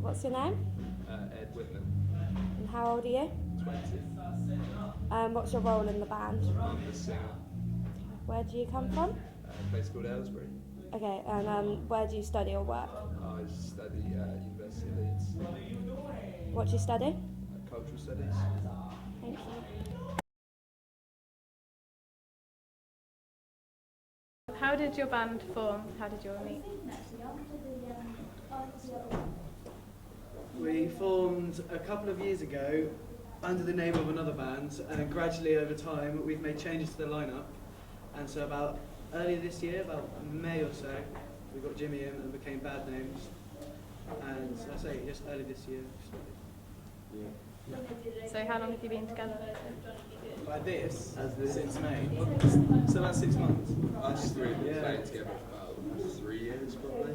What's your name? Ed Whitman. And how old are you? 20. What's your role in the band? I'm the singer. Where do you come from? A place called Aylesbury. Okay, and where do you study or work? I study at University of Leeds. What do you study? Cultural Studies. Thank you. How did your band form? How did you all meet? We formed a couple of years ago under the name of another band, and gradually over time we've made changes to the lineup. And so about earlier this year, about May or so, we got Jimmy in and became Bad Names. And I say just early this year. So how long have you been together? Like this, As this. since May. So that's 6 months. Us three have been Yeah. playing together for about 3 years probably.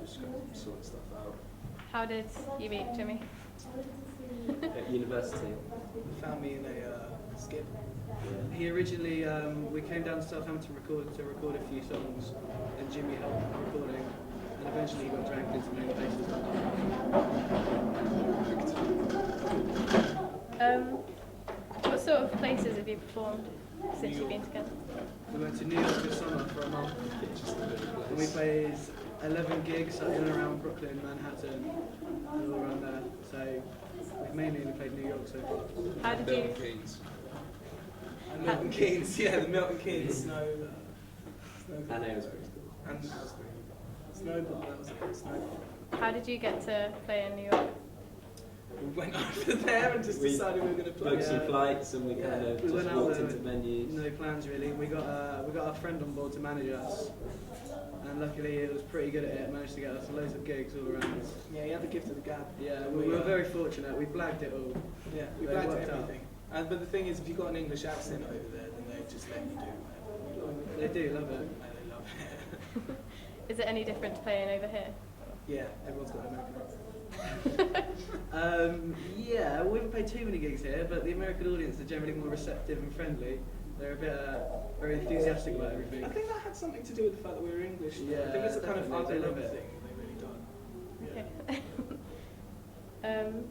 Just got sorting stuff out. How did you meet Jimmy? At university. Found me in a skip. He originally, we came down to Southampton to record a few songs, and Jimmy helped with the recording, and eventually he got dragged into main What sort of places have you performed since you've been together? We went to New York this summer for a month, Just a bit of a and we place. played 11 gigs in and around Brooklyn, Manhattan, and all around there. So we've mainly only played New York so far. How did Milton you? Keynes. And Milton Keynes, yeah, the Milton Keynes snow. And Aylesbury School. And Aylesbury. Snowball, that was it. Snowball. How did you get to play in New York? We went over there and just We decided we were going to play. Booked some flights and we kind of We just went out walked there into with venues. no plans really. We got our friend on board to manage us, and luckily he was pretty good at it. Managed to get us loads of gigs all around. Yeah, you had the gift of the gab. Yeah, we were very fortunate. We blagged it all. Yeah, we They blagged worked out. everything. But the thing is, if you've got an English accent over there, then they just let you do whatever. They do love it. And they love it. Is it any different to playing over here? Yeah, everyone's got an American accent. Yeah, we haven't played too many gigs here, but the American audience are generally more receptive and friendly. They're a bit very enthusiastic about everything. I think that had something to do with the fact that we were English. Yeah, I think it's a kind of definitely, they love underling it. thing that they really don't. Okay.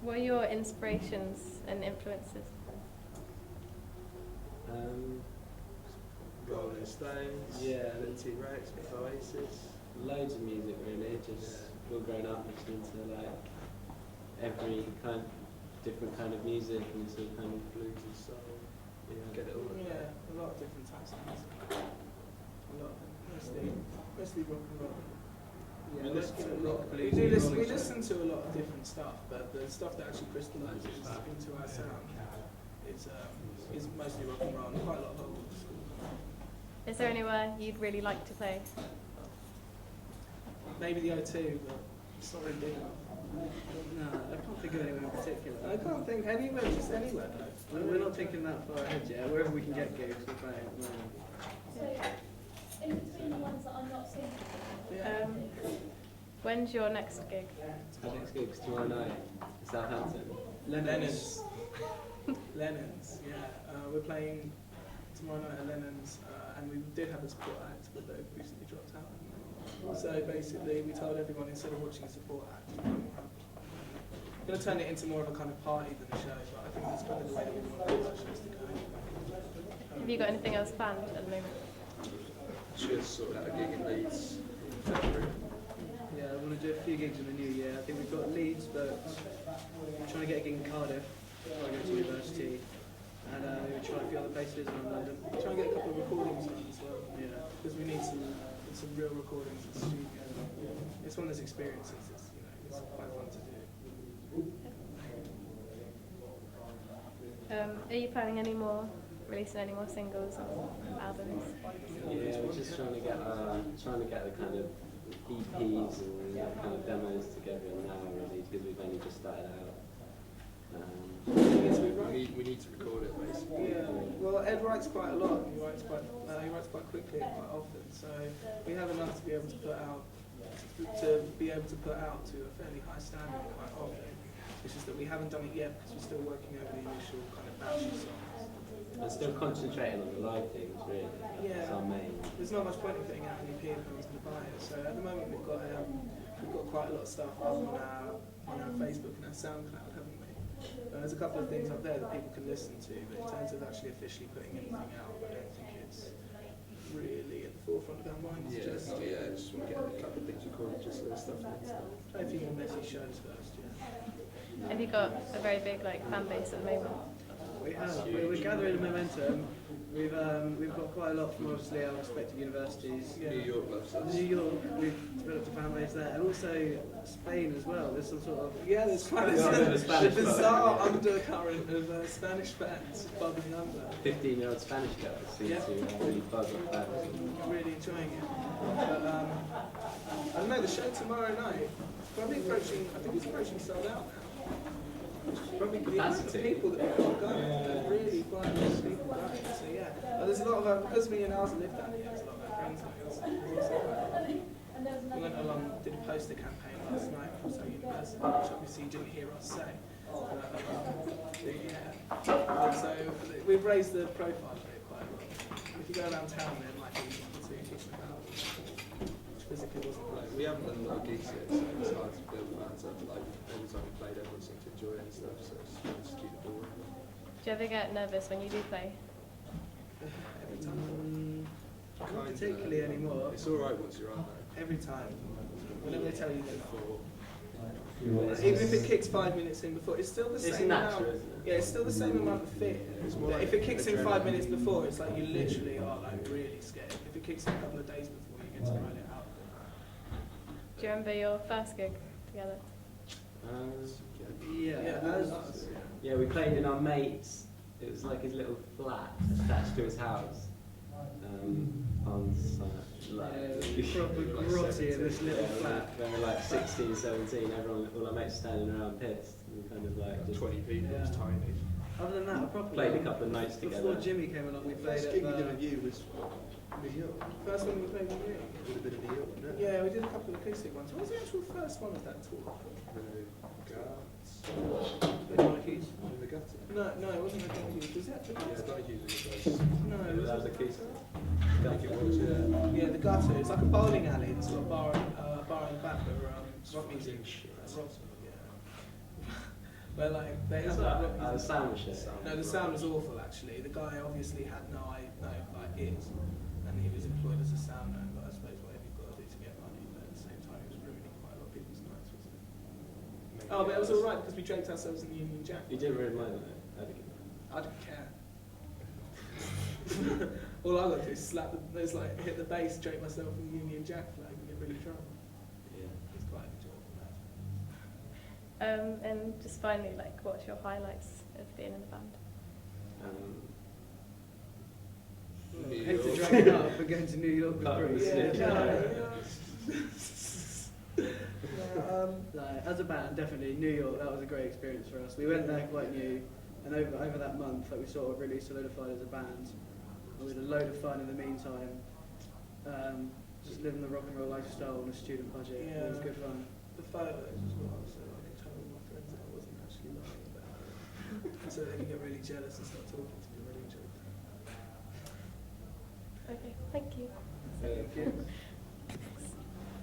What are your inspirations and influences? Rolling Stones. Yeah. The T-Rex, Oasis. Loads of music really, just all growing up listening to like every different kind of music and it's all kind of blues and soul. Yeah. Get it all. Yeah, a lot of different types of music. A lot of them. Mostly rock and roll. Yeah, We listen to rock, blues, We Rolling listen to a lot of different stuff, but the stuff that actually crystallises into our sound is mostly rock and roll and quite a lot of vocals. Is there anywhere you'd really like to play? Maybe the O2, but it's not really big enough. No, I can't think of anyone in particular. I can't think anywhere, just anywhere though. We're not thinking that far ahead yet. Wherever we can get gigs, we're playing at the moment. In between the ones that I'm not seeing. Yeah. When's your next gig? Our next gig's tomorrow night in Southampton. Lennon's. Lennon's, yeah. We're playing tomorrow night at Lennon's, and we did have a support act, but they've recently dropped out. So basically, we told everyone instead of watching a support act, we're going to turn it into more of a kind of party than a show, but I think that's kind of the way that we want all our shows to go. Have you got anything else planned at the moment? Just sorted out a gig in Leeds in February. Yeah, I want to do a few gigs in the new year. I think we've got Leeds, but we're trying to get a gig in Cardiff before I go to university. And we're trying a few other places around London. Try and get a couple of recordings on as well, Yeah. because we need some real recordings in the studio. It's one of those experiences. It's quite fun to do. Are you planning releasing any more singles or albums? Yeah, we're just trying to get the kind of EPs and kind of demos together now really because we've only just started out. We need to record it basically. Yeah. Well, Ed writes quite a lot. He writes quite quickly and quite often. So we have enough to be able to put out to a fairly high standard quite often. It's just that we haven't done it yet because we're still working over the initial kind of batch of songs. And still concentrating on the live things, really. Yeah. That's our main. There's not much point in putting out any PR if no one's going to buy it. So at the moment we've got quite a lot of stuff up on our Facebook and our SoundCloud, haven't we? There's a couple of things up there that people can listen to, but in terms of actually officially putting anything out, I don't think it's really at the forefront of our minds. Yeah, just want to get a couple of things recorded, just so stuff like that. Play a few more messy shows first, yeah. Have you got a very big like fan base at the moment? We have. We're gathering momentum. We've got quite a lot from obviously our respective universities. Yeah. New York loves us. New York, we've developed a fan base there, and also Spain as well. There's some sort of There's quite Yeah, a the Spanish bizarre undercurrent of Spanish fans bubbling under. 15-year-old Spanish girls seem Yeah. to really buzz off that. Really enjoying it. But I don't know, the show tomorrow night, probably approaching, I think it's approaching sold out now. Probably the amount of Capacity. people that we've got going, they're really quite a lot of people going. So yeah, there's a lot of, because me and Alza live down here, there's a lot of our friends going. We went along, did a poster campaign last night for Oslo University, which obviously you didn't hear us say. So we've raised the profile of it quite a lot. If you go around town, there might be one or two kicking about, which physically wasn't right. We haven't done a lot of gigs yet, so it's hard to build fans up. Like every time we played, everyone seemed to enjoy it and stuff. So it's just keep the ball rolling. Do you ever get nervous when you do play? Every time. not particularly anymore. It's all right once you're on there. Every time. Whenever they tell you that. Before. Even if it kicks 5 minutes in before, it's still the It's same natural, amount. isn't it? Yeah, it's still the same amount of fear. It's more But like if it kicks in 5 adrenaline. minutes before, it's like you literally are like really scared. If it kicks in a couple of days before, you get to ride it out. Do you remember your first gig together? Yeah, as, Yeah, we played in our mate's. It was like his little flat attached to his house. On proper grotty in this little flat. When we were like 16, 17, everyone, all our mates standing around pissed. And we kind of like just 20 people, it was Yeah. tiny. Other than that, I probably played a couple of nights before together. Jimmy came along, we The played first at gig we did with you was New York. First one we played with you. It would have been in New York, wouldn't it? Yeah, we did a couple of acoustic ones. What was the actual first one of that tour? The The Nikes? the gutter. No, it wasn't the Nikes. Was that the Yeah, Gutter? Nike was the first. No, it That was was a case. I think it was, yeah. Yeah, the Gutter. It's like a bowling alley. It's got a bar in the back where rock music. Rock, yeah. Where like they have like rock The music. sound machine. No, the sound was awful actually. The guy obviously had no like ears, and he was employed as a sound man. But I suppose whatever you've got to do to get money, but at the same time, he was ruining quite a lot of people's nights, wasn't it? Oh, but it was all right because we draped ourselves in the Union Jack. You didn't really mind that. I think. I didn't care. All I got to do is slap hit the bass, drape myself in the Union Jack flag, and get really drunk. Yeah. It's quite enjoyable. And just finally, like, what's your highlights of being in the band? New hate to York. drag it up, but going to New York That was was great. sick. Like, as a band, definitely New York. That was a great experience for us. We went there quite new, and over that month, like, we sort of really solidified as a band. And we had a load of fun in the meantime. Just living the rock and roll lifestyle on a student budget. It was Yeah. good fun. The photos as well, so I can tell all my friends that I wasn't actually lying about it. So they can get really jealous and start talking to me. Really enjoyed that. Okay, thank you. Thank you.